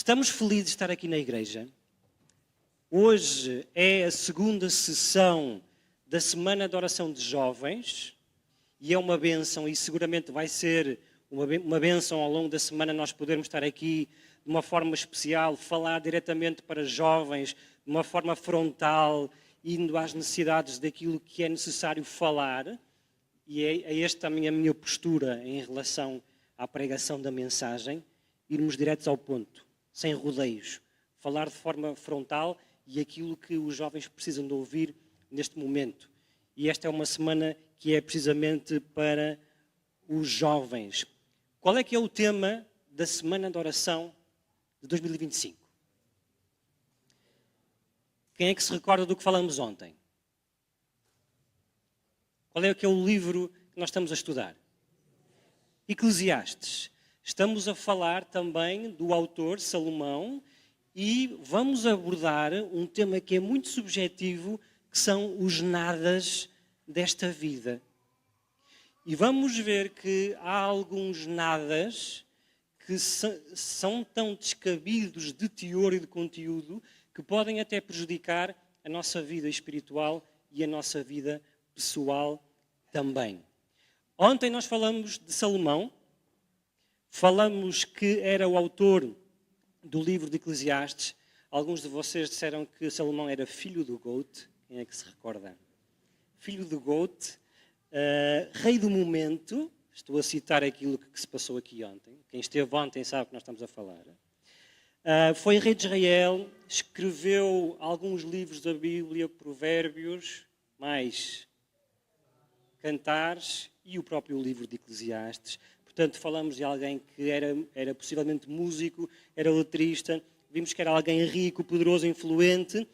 Estamos felizes de estar aqui na igreja. Hoje é a segunda sessão da Semana de Oração de Jovens e é uma bênção e seguramente vai ser uma bênção ao longo da semana nós podermos estar aqui de uma forma especial, falar diretamente para jovens, de uma forma frontal, indo às necessidades daquilo que é necessário falar. E é esta também a minha postura em relação à pregação da mensagem, irmos diretos ao ponto, sem rodeios, falar de forma frontal e aquilo que os jovens precisam de ouvir neste momento. E esta é uma semana que é precisamente para os jovens. Qual é que é o tema da Semana de Oração de 2025? Quem é que se recorda do que falamos ontem? Qual é que é o livro que nós estamos a estudar? Eclesiastes. Estamos a falar também do autor Salomão e vamos abordar um tema que é muito subjetivo, que são os nadas desta vida. E vamos ver que há alguns nadas que são tão descabidos de teor e de conteúdo que podem até prejudicar a nossa vida espiritual e a nossa vida pessoal também. Ontem nós falamos de Salomão, falamos que era o autor do livro de Eclesiastes. Alguns de vocês disseram que Salomão era filho do Goat. Quem é que se recorda? Filho do Goat, rei do momento. Estou a citar aquilo que se passou aqui ontem. Quem esteve ontem sabe o que nós estamos a falar. Foi rei de Israel, escreveu alguns livros da Bíblia, Provérbios, mais Cantares e o próprio livro de Eclesiastes. Portanto, falamos de alguém que era possivelmente músico, era letrista, vimos que era alguém rico, poderoso, influente.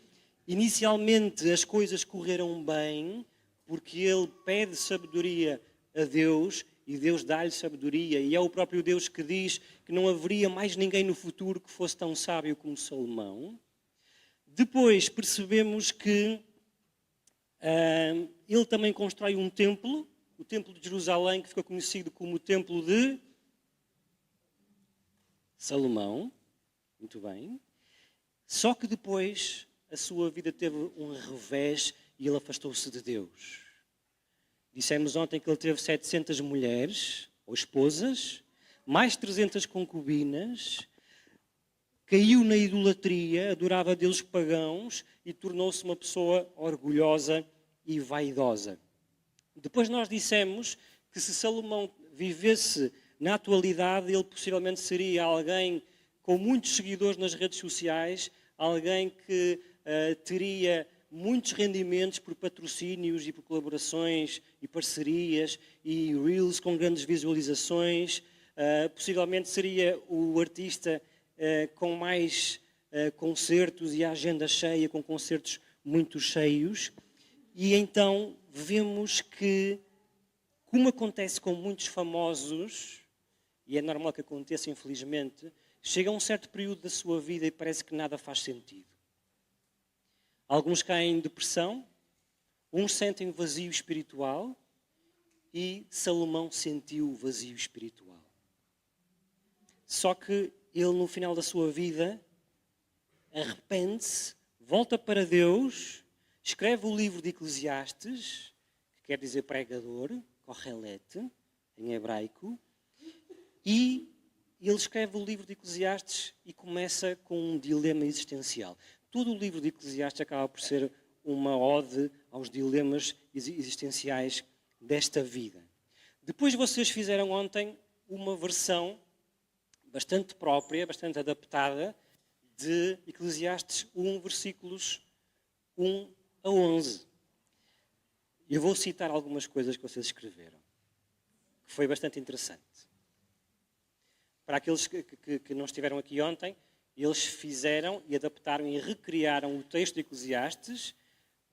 Inicialmente as coisas correram bem, porque ele pede sabedoria a Deus e Deus dá-lhe sabedoria. E é o próprio Deus que diz que não haveria mais ninguém no futuro que fosse tão sábio como Salomão. Depois percebemos que ele também constrói um templo, o Templo de Jerusalém, que ficou conhecido como o Templo de Salomão. Muito bem. Só que depois a sua vida teve um revés e ele afastou-se de Deus. Dissemos ontem que ele teve 700 mulheres ou esposas, mais 300 concubinas, caiu na idolatria, adorava deuses pagãos e tornou-se uma pessoa orgulhosa e vaidosa. Depois nós dissemos que se Salomão vivesse na atualidade, ele possivelmente seria alguém com muitos seguidores nas redes sociais, alguém que teria muitos rendimentos por patrocínios e por colaborações e parcerias e reels com grandes visualizações. Possivelmente seria o artista com mais concertos e a agenda cheia, com concertos muito cheios. E então vemos que, como acontece com muitos famosos, e é normal que aconteça infelizmente, chega a um certo período da sua vida e parece que nada faz sentido. Alguns caem em depressão, uns sentem vazio espiritual e Salomão sentiu o vazio espiritual. Só que ele, no final da sua vida, arrepende-se, volta para Deus, escreve o livro de Eclesiastes, que quer dizer pregador, Kohelet, em hebraico, e ele escreve o livro de Eclesiastes e começa com um dilema existencial. Todo o livro de Eclesiastes acaba por ser uma ode aos dilemas existenciais desta vida. Depois vocês fizeram ontem uma versão bastante própria, bastante adaptada, de Eclesiastes 1, versículos 1 a 11. Eu vou citar algumas coisas que vocês escreveram, que foi bastante interessante. Para aqueles que não estiveram aqui ontem, eles fizeram e adaptaram e recriaram o texto de Eclesiastes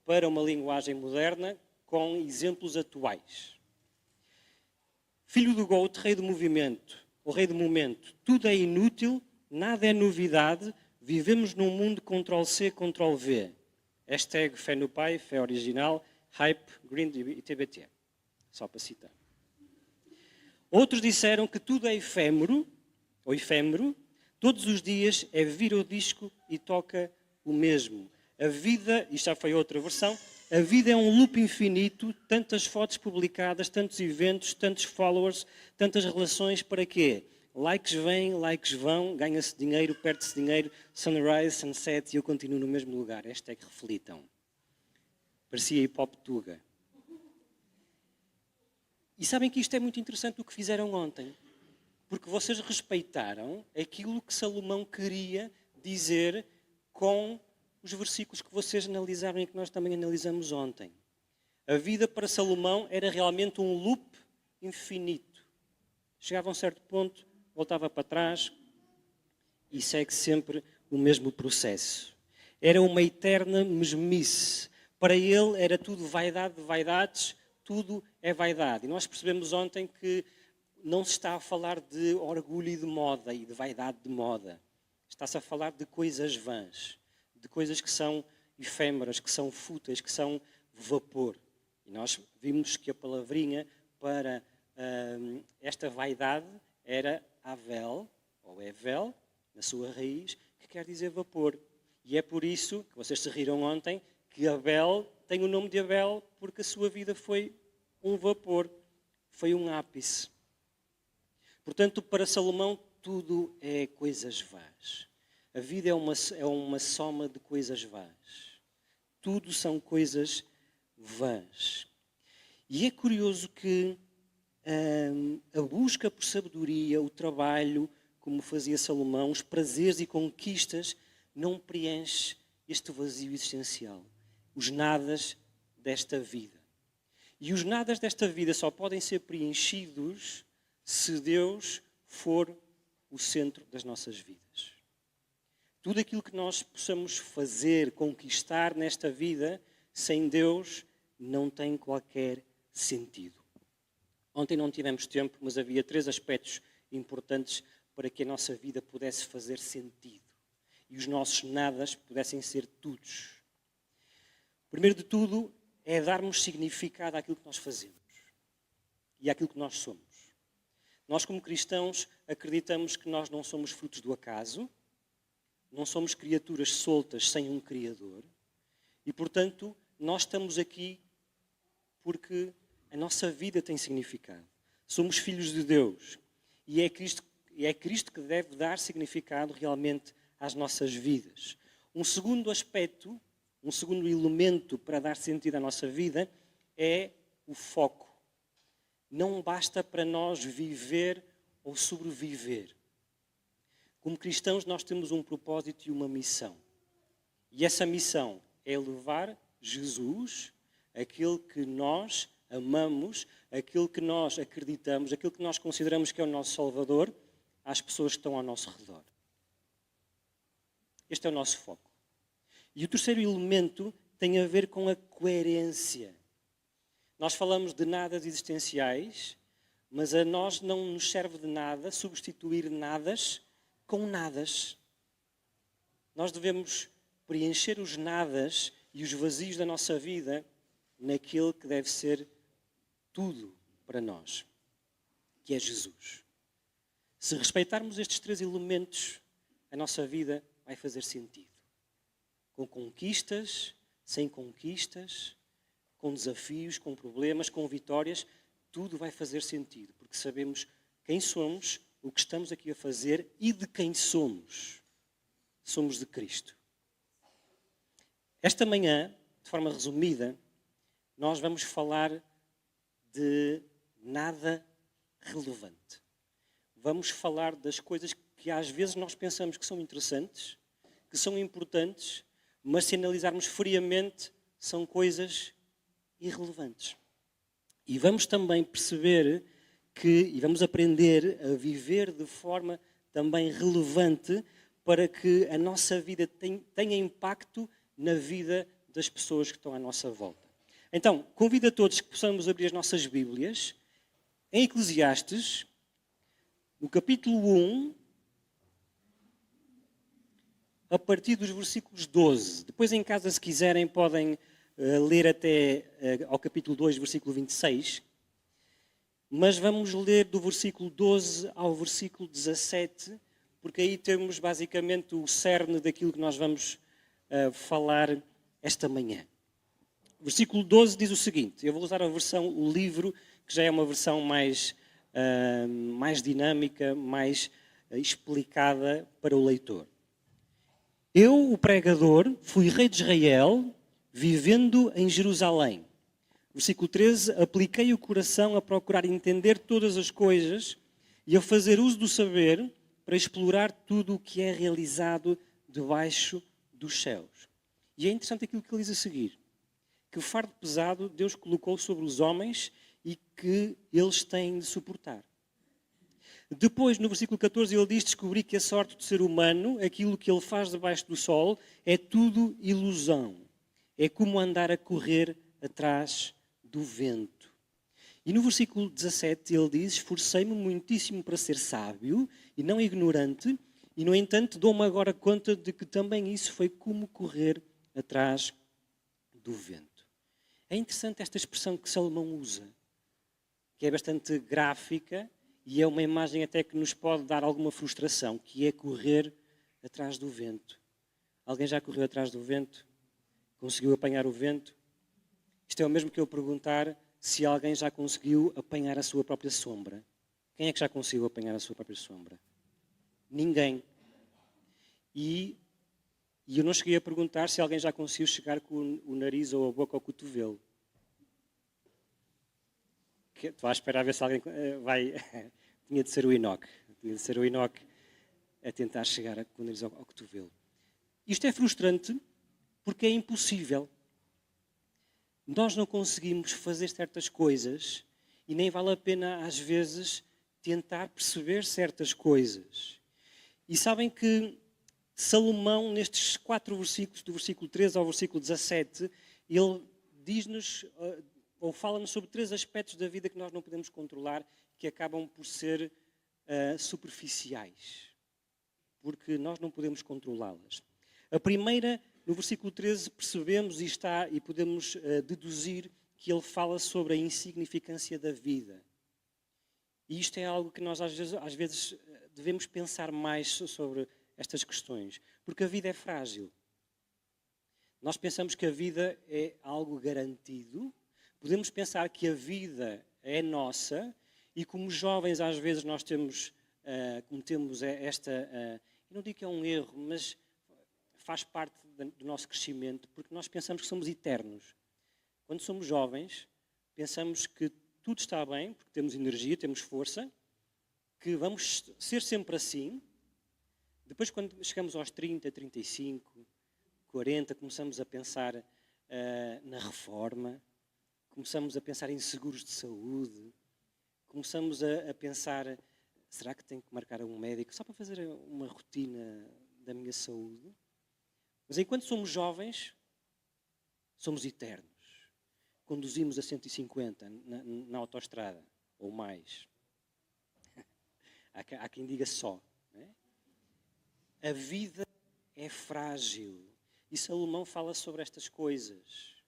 para uma linguagem moderna com exemplos atuais. Filho do Goat, rei do movimento, o rei do momento, tudo é inútil, nada é novidade, vivemos num mundo Ctrl-C, Ctrl-V. Hashtag fé no pai, fé original, hype, green e TBT. Só para citar. Outros disseram que tudo é efêmero, ou efêmero, Todos os dias é vir ao disco e toca o mesmo. A vida, isto já foi outra versão, a vida é um loop infinito, tantas fotos publicadas, tantos eventos, tantos followers, tantas relações, para quê? Likes vêm, likes vão, ganha-se dinheiro, perde-se dinheiro, sunrise, sunset, e eu continuo no mesmo lugar. Hashtag reflitam. Parecia hip-hop tuga. E sabem que isto é muito interessante o que fizeram ontem. Porque vocês respeitaram aquilo que Salomão queria dizer com os versículos que vocês analisaram e que nós também analisamos ontem. A vida para Salomão era realmente um loop infinito. Chegava a um certo ponto, voltava para trás e segue sempre o mesmo processo. Era uma eterna mesmice. Para ele era tudo vaidade de vaidades, tudo é vaidade. E nós percebemos ontem que não se está a falar de orgulho e de moda e de vaidade de moda. Está-se a falar de coisas vãs, de coisas que são efêmeras, que são fúteis, que são vapor. E nós vimos que a palavrinha para esta vaidade era Avel, ou Evel, na sua raiz, que quer dizer vapor. E é por isso, que vocês se riram ontem, que Abel tem o nome de Abel, porque a sua vida foi um vapor, foi um ápice. Portanto, para Salomão, tudo é coisas vãs. A vida é uma soma de coisas vãs. Tudo são coisas vãs. E é curioso que a busca por sabedoria, o trabalho, como fazia Salomão, os prazeres e conquistas, não preenche este vazio existencial. Os nadas desta vida. E os nadas desta vida só podem ser preenchidos se Deus for o centro das nossas vidas. Tudo aquilo que nós possamos fazer, conquistar nesta vida, sem Deus, não tem qualquer sentido. Ontem não tivemos tempo, mas havia 3 aspectos importantes para que a nossa vida pudesse fazer sentido. E os nossos nadas pudessem ser tudos. Primeiro de tudo, é darmos significado àquilo que nós fazemos. E àquilo que nós somos. Nós, como cristãos, acreditamos que nós não somos frutos do acaso, não somos criaturas soltas sem um Criador e, portanto, nós estamos aqui porque a nossa vida tem significado. Somos filhos de Deus e é Cristo que deve dar significado realmente às nossas vidas. Um segundo aspecto, um segundo elemento para dar sentido à nossa vida é o foco. Não basta para nós viver ou sobreviver. Como cristãos, nós temos um propósito e uma missão. E essa missão é levar Jesus, aquele que nós amamos, aquele que nós acreditamos, aquele que nós consideramos que é o nosso Salvador, às pessoas que estão ao nosso redor. Este é o nosso foco. E o terceiro elemento tem a ver com a coerência. Nós falamos de nadas existenciais, mas a nós não nos serve de nada substituir nadas com nadas. Nós devemos preencher os nadas e os vazios da nossa vida naquele que deve ser tudo para nós, que é Jesus. Se respeitarmos estes 3 elementos, a nossa vida vai fazer sentido. Com conquistas, sem conquistas, com desafios, com problemas, com vitórias, tudo vai fazer sentido, porque sabemos quem somos, o que estamos aqui a fazer e de quem somos. Somos de Cristo. Esta manhã, de forma resumida, nós vamos falar de nada relevante. Vamos falar das coisas que às vezes nós pensamos que são interessantes, que são importantes, mas se analisarmos friamente, são coisas irrelevantes. E vamos também perceber e vamos aprender a viver de forma também relevante para que a nossa vida tenha impacto na vida das pessoas que estão à nossa volta. Então, convido a todos que possamos abrir as nossas Bíblias em Eclesiastes, no capítulo 1, a partir dos versículos 12. Depois em casa, se quiserem, podem ler até ao capítulo 2, versículo 26. Mas vamos ler do versículo 12 ao versículo 17, porque aí temos basicamente o cerne daquilo que nós vamos falar esta manhã. O versículo 12 diz o seguinte, eu vou usar a versão, o livro, que já é uma versão mais dinâmica, mais explicada para o leitor. Eu, o pregador, fui rei de Israel, vivendo em Jerusalém. Versículo 13, apliquei o coração a procurar entender todas as coisas e a fazer uso do saber para explorar tudo o que é realizado debaixo dos céus. E é interessante aquilo que ele diz a seguir, que o fardo pesado Deus colocou sobre os homens e que eles têm de suportar. Depois, no versículo 14, ele diz, descobri que a sorte do ser humano, aquilo que ele faz debaixo do sol, é tudo ilusão. É como andar a correr atrás do vento. E no versículo 17 ele diz, esforcei-me muitíssimo para ser sábio e não ignorante, e no entanto dou-me agora conta de que também isso foi como correr atrás do vento. É interessante esta expressão que Salomão usa, que é bastante gráfica e é uma imagem até que nos pode dar alguma frustração, que é correr atrás do vento. Alguém já correu atrás do vento? Conseguiu apanhar o vento? Isto é o mesmo que eu perguntar se alguém já conseguiu apanhar a sua própria sombra. Quem é que já conseguiu apanhar a sua própria sombra? Ninguém. E eu não cheguei a perguntar se alguém já conseguiu chegar com o nariz ou a boca ao cotovelo. Estou à espera a ver se alguém vai... Tinha de ser o Enoque. Tinha de ser o Enoque a tentar chegar com o nariz ao cotovelo. Isto é frustrante porque é impossível. Nós não conseguimos fazer certas coisas e nem vale a pena, às vezes, tentar perceber certas coisas. E sabem que Salomão, nestes 4 versículos, do versículo 13 ao versículo 17, ele diz-nos, ou fala-nos sobre 3 aspectos da vida que nós não podemos controlar, que acabam por ser superficiais, porque nós não podemos controlá-las. A primeira, no versículo 13, percebemos e podemos deduzir que ele fala sobre a insignificância da vida. E isto é algo que nós às vezes devemos pensar mais sobre estas questões, porque a vida é frágil. Nós pensamos que a vida é algo garantido, podemos pensar que a vida é nossa e como jovens às vezes nós cometemos esta, não digo que é um erro, mas faz parte do nosso crescimento, porque nós pensamos que somos eternos. Quando somos jovens, pensamos que tudo está bem, porque temos energia, temos força, que vamos ser sempre assim. Depois, quando chegamos aos 30, 35, 40, começamos a pensar na reforma, começamos a pensar em seguros de saúde, começamos a pensar, será que tenho que marcar um médico só para fazer uma rotina da minha saúde? Mas enquanto somos jovens, somos eternos. Conduzimos a 150 na autoestrada, ou mais. Há quem diga só. Não é? A vida é frágil. E Salomão fala sobre estas coisas.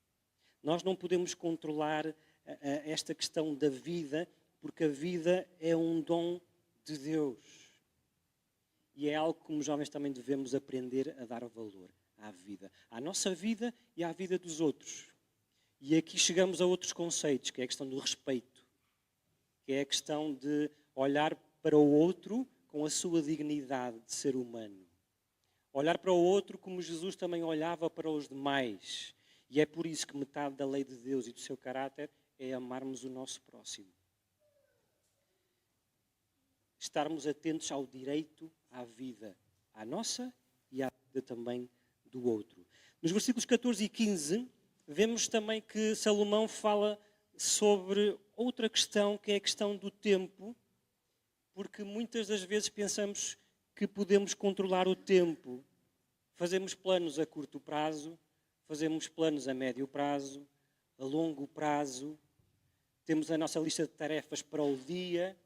Nós não podemos controlar esta questão da vida, porque a vida é um dom de Deus. E é algo que como jovens também devemos aprender a dar valor à vida. À nossa vida e à vida dos outros. E aqui chegamos a outros conceitos, que é a questão do respeito. Que é a questão de olhar para o outro com a sua dignidade de ser humano. Olhar para o outro como Jesus também olhava para os demais. E é por isso que metade da lei de Deus e do seu caráter é amarmos o nosso próximo. Estarmos atentos ao direito à vida, à nossa e à vida também do outro. Nos versículos 14 e 15, vemos também que Salomão fala sobre outra questão, que é a questão do tempo, porque muitas das vezes pensamos que podemos controlar o tempo. Fazemos planos a curto prazo, fazemos planos a médio prazo, a longo prazo, temos a nossa lista de tarefas para o dia,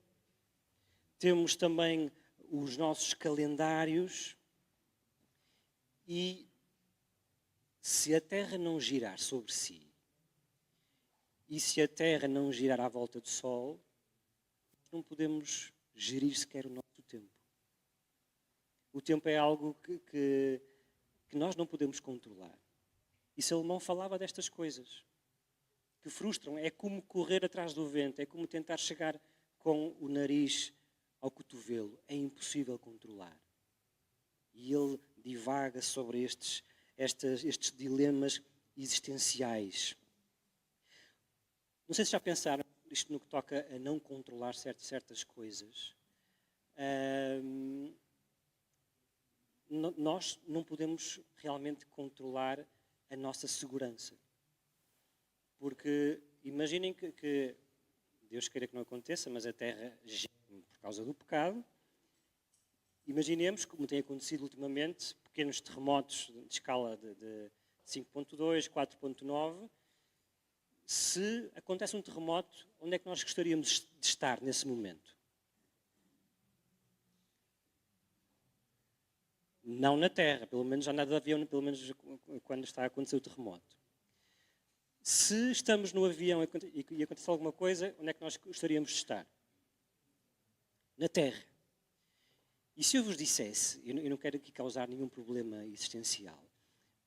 temos também os nossos calendários e se a Terra não girar sobre si e se a Terra não girar à volta do Sol, não podemos gerir sequer o nosso tempo. O tempo é algo que nós não podemos controlar. E Salomão falava destas coisas que frustram. É como correr atrás do vento, é como tentar chegar com o nariz ao cotovelo. É impossível controlar. E ele divaga sobre estes dilemas existenciais. Não sei se já pensaram, isto no que toca a não controlar certas coisas. Nós não podemos realmente controlar a nossa segurança. Porque imaginem que Deus queira que não aconteça, mas a Terra geme por causa do pecado. Imaginemos, como tem acontecido ultimamente, pequenos terremotos de escala de 5.2, 4.9. Se acontece um terremoto, onde é que nós gostaríamos de estar nesse momento? Não na Terra, pelo menos já nada de avião, pelo menos quando está a acontecer o terremoto. Se estamos no avião e acontece alguma coisa, onde é que nós gostaríamos de estar? Na Terra. E se eu vos dissesse, eu não quero aqui causar nenhum problema existencial,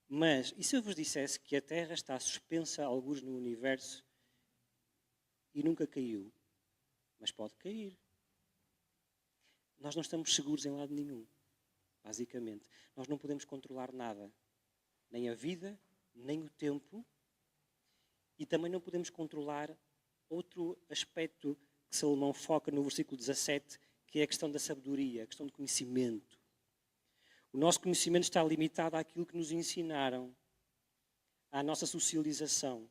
mas e se eu vos dissesse que a Terra está suspensa a algures no universo e nunca caiu, mas pode cair? Nós não estamos seguros em lado nenhum, basicamente. Nós não podemos controlar nada, nem a vida, nem o tempo, e também não podemos controlar outro aspecto que Salomão foca no versículo 17, que é a questão da sabedoria, a questão do conhecimento. O nosso conhecimento está limitado àquilo que nos ensinaram, à nossa socialização.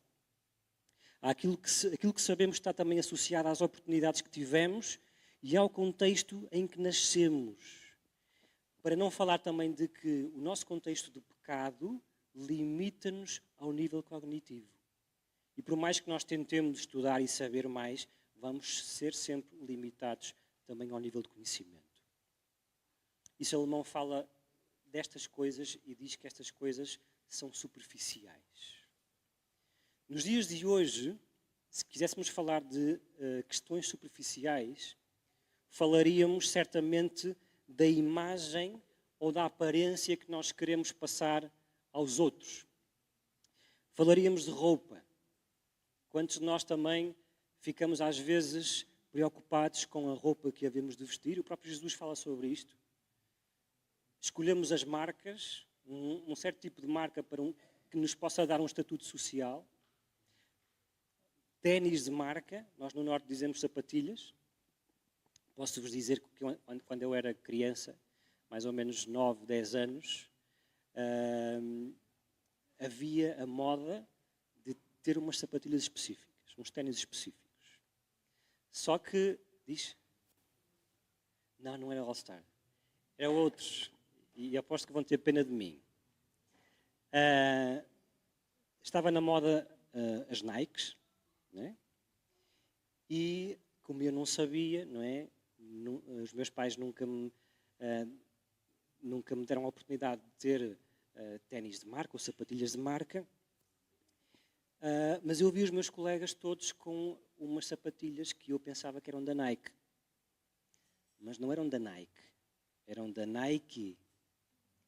Aquilo que sabemos está também associado às oportunidades que tivemos e ao contexto em que nascemos. Para não falar também de que o nosso contexto de pecado limita-nos ao nível cognitivo. E por mais que nós tentemos estudar e saber mais, vamos ser sempre limitados também ao nível de conhecimento. E Salomão fala destas coisas e diz que estas coisas são superficiais. Nos dias de hoje, se quiséssemos falar de questões superficiais, falaríamos certamente da imagem ou da aparência que nós queremos passar aos outros. Falaríamos de roupa. Quantos de nós também ficamos às vezes preocupados com a roupa que havemos de vestir? O próprio Jesus fala sobre isto. Escolhemos as marcas, um certo tipo de marca que nos possa dar um estatuto social. Ténis de marca, nós no Norte dizemos sapatilhas. Posso-vos dizer que quando eu era criança, mais ou menos 9, 10 anos, havia a moda de ter umas sapatilhas específicas, uns ténis específicos. Só que, não era All-Star, eram outros, e aposto que vão ter pena de mim. Estava na moda as Nikes, não é? E como eu não sabia, não é? Os meus pais nunca me deram a oportunidade de ter ténis de marca ou sapatilhas de marca, mas eu vi os meus colegas todos com umas sapatilhas que eu pensava que eram da Nike. Mas não eram da Nike, eram da Nike,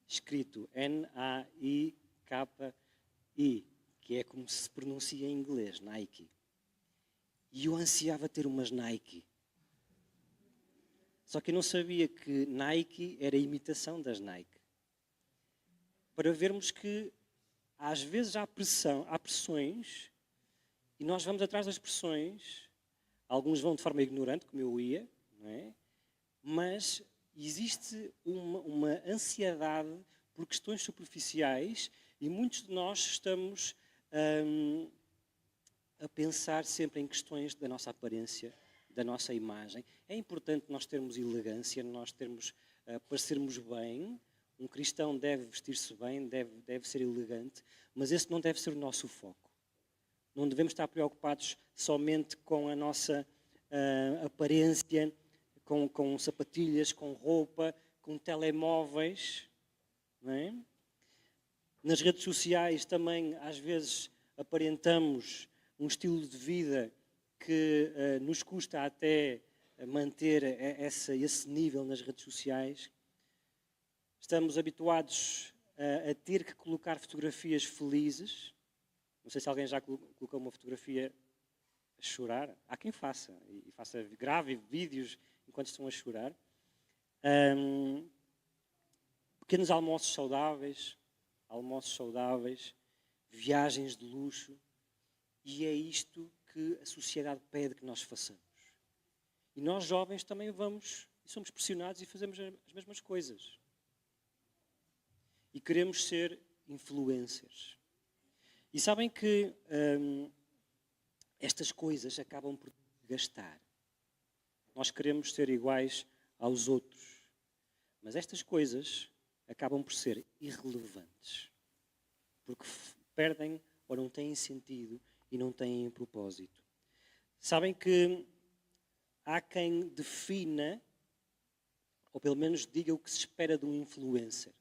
escrito N-A-I-K-I, que é como se pronuncia em inglês, Nike. E eu ansiava ter umas Nike. Só que eu não sabia que Nike era a imitação das Nike. Para vermos que às vezes há pressões, e nós vamos atrás das pressões. Alguns vão de forma ignorante, como eu ia, não é? Mas existe uma ansiedade por questões superficiais e muitos de nós estamos a pensar sempre em questões da nossa aparência, da nossa imagem. É importante nós termos elegância, nós parecermos bem. Um cristão deve vestir-se bem, deve ser elegante, mas esse não deve ser o nosso foco. Não devemos estar preocupados somente com a nossa aparência, com sapatilhas, com roupa, com telemóveis. Não é? Nas redes sociais também, às vezes, aparentamos um estilo de vida que nos custa até manter esse nível nas redes sociais. Estamos habituados a ter que colocar fotografias felizes. Não sei se alguém já colocou uma fotografia a chorar. Há quem faça, e faça, grave vídeos enquanto estão a chorar. Pequenos almoços saudáveis, viagens de luxo. E é isto que a sociedade pede que nós façamos. E nós jovens também vamos e somos pressionados e fazemos as mesmas coisas. E queremos ser influencers. E sabem que estas coisas acabam por gastar. Nós queremos ser iguais aos outros. Mas estas coisas acabam por ser irrelevantes. Porque perdem ou não têm sentido e não têm propósito. Sabem que há quem defina, ou pelo menos diga o que se espera de um influencer.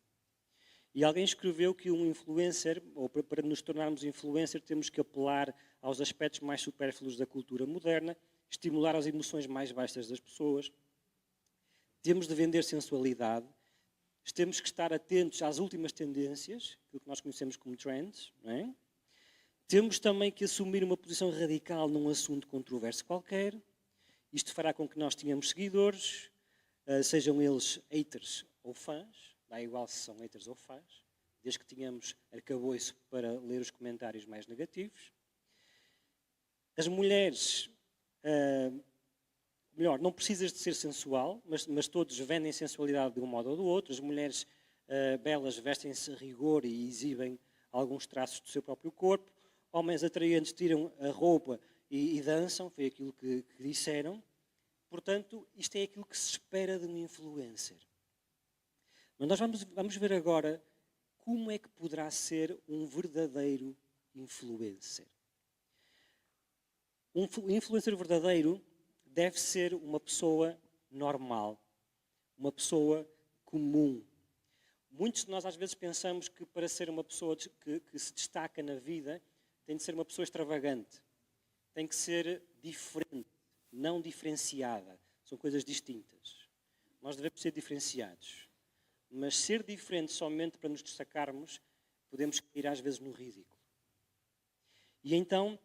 E alguém escreveu que um influencer, ou para nos tornarmos influencer, temos que apelar aos aspectos mais supérfluos da cultura moderna, estimular as emoções mais baixas das pessoas, temos de vender sensualidade, temos que estar atentos às últimas tendências, aquilo que nós conhecemos como trends, não é? Temos também que assumir uma posição radical num assunto controverso qualquer. Isto fará com que nós tenhamos seguidores, sejam eles haters ou fãs, dá igual se são haters ou fãs, desde que tenhamos arcabouço para ler os comentários mais negativos. As mulheres, não precisas de ser sensual, mas todos vendem sensualidade de um modo ou do outro. As mulheres belas vestem-se a rigor e exibem alguns traços do seu próprio corpo. Homens atraentes tiram a roupa e dançam, foi aquilo que disseram. Portanto, isto é aquilo que se espera de um influencer. Mas nós vamos ver agora como é que poderá ser um verdadeiro influencer. Um influencer verdadeiro deve ser uma pessoa normal, uma pessoa comum. Muitos de nós às vezes pensamos que para ser uma pessoa que se destaca na vida, tem de ser uma pessoa extravagante, tem que ser diferente, não diferenciada. São coisas distintas. Nós devemos ser diferenciados. Mas ser diferente somente para nos destacarmos, podemos cair às vezes no ridículo. E então,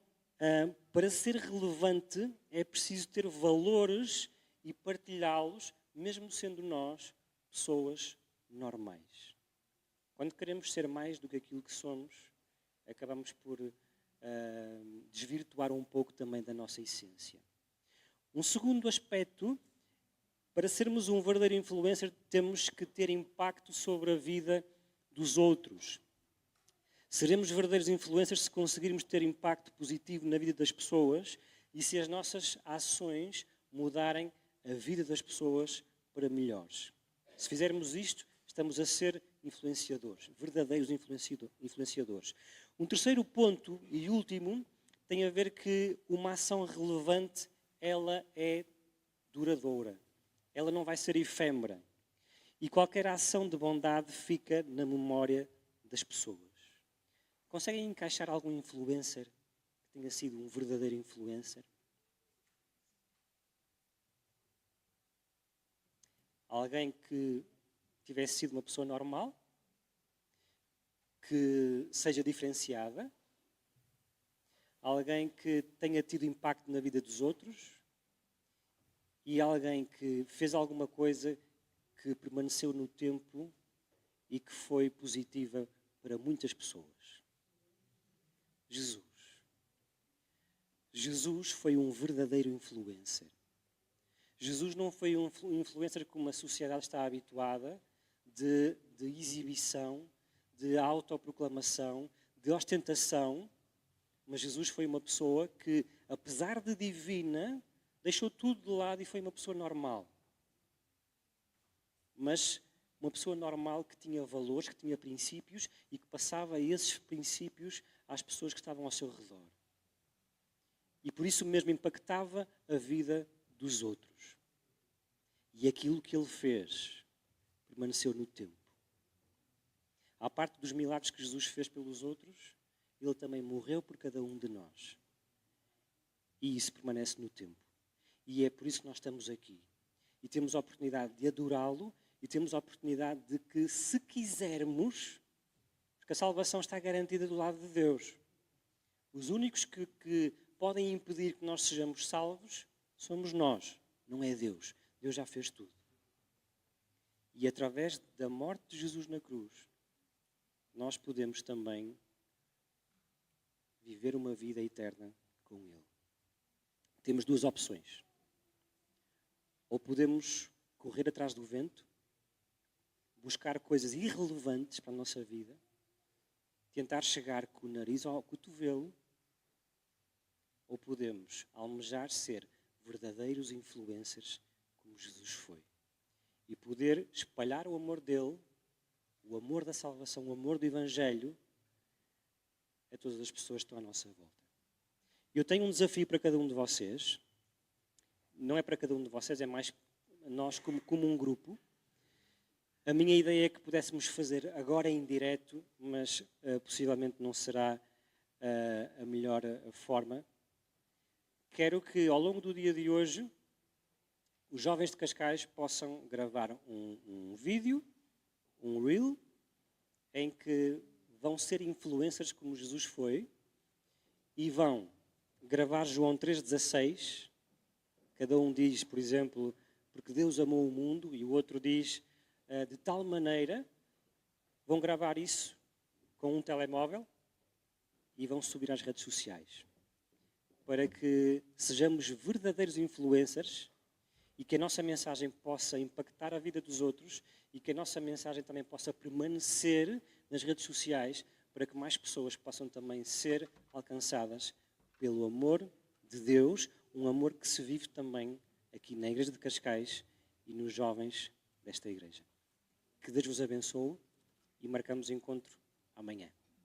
para ser relevante, é preciso ter valores e partilhá-los, mesmo sendo nós pessoas normais. Quando queremos ser mais do que aquilo que somos, acabamos por desvirtuar um pouco também da nossa essência. Um segundo aspecto, para sermos um verdadeiro influencer, temos que ter impacto sobre a vida dos outros. Seremos verdadeiros influencers se conseguirmos ter impacto positivo na vida das pessoas e se as nossas ações mudarem a vida das pessoas para melhores. Se fizermos isto, estamos a ser influenciadores, verdadeiros influenciadores. Um terceiro ponto e último tem a ver que uma ação relevante, ela é duradoura. Ela não vai ser efêmera. E qualquer ação de bondade fica na memória das pessoas. Conseguem encaixar algum influencer que tenha sido um verdadeiro influencer? Alguém que tivesse sido uma pessoa normal, que seja diferenciada, alguém que tenha tido impacto na vida dos outros e alguém que fez alguma coisa que permaneceu no tempo e que foi positiva para muitas pessoas. Jesus. Jesus foi um verdadeiro influencer. Jesus não foi um influencer como a sociedade está habituada, de exibição, de autoproclamação, de ostentação, mas Jesus foi uma pessoa que, apesar de divina, deixou tudo de lado e foi uma pessoa normal. Mas uma pessoa normal que tinha valores, que tinha princípios e que passava esses princípios às pessoas que estavam ao seu redor. E por isso mesmo impactava a vida dos outros. E aquilo que ele fez permaneceu no tempo. À parte dos milagres que Jesus fez pelos outros, ele também morreu por cada um de nós. E isso permanece no tempo. E é por isso que nós estamos aqui. E temos a oportunidade de adorá-lo e temos a oportunidade de que, se quisermos, porque a salvação está garantida do lado de Deus. Os únicos que podem impedir que nós sejamos salvos somos nós, não é Deus. Deus já fez tudo. E através da morte de Jesus na cruz, nós podemos também viver uma vida eterna com Ele. Temos duas opções. Ou podemos correr atrás do vento, buscar coisas irrelevantes para a nossa vida, tentar chegar com o nariz ao cotovelo, ou podemos almejar ser verdadeiros influencers como Jesus foi. E poder espalhar o amor dele, o amor da salvação, o amor do Evangelho a todas as pessoas que estão à nossa volta. Eu tenho um desafio para cada um de vocês. Não é para cada um de vocês, é mais nós como um grupo. A minha ideia é que pudéssemos fazer agora em direto, mas possivelmente não será a melhor forma. Quero que ao longo do dia de hoje os jovens de Cascais possam gravar um vídeo, um reel, em que vão ser influencers como Jesus foi e vão gravar João 3,16. Cada um diz, por exemplo, porque Deus amou o mundo, e o outro diz, de tal maneira, vão gravar isso com um telemóvel e vão subir às redes sociais. Para que sejamos verdadeiros influencers e que a nossa mensagem possa impactar a vida dos outros e que a nossa mensagem também possa permanecer nas redes sociais para que mais pessoas possam também ser alcançadas pelo amor de Deus, um amor que se vive também aqui na Igreja de Cascais e nos jovens desta igreja. Que Deus vos abençoe e marcamos encontro amanhã.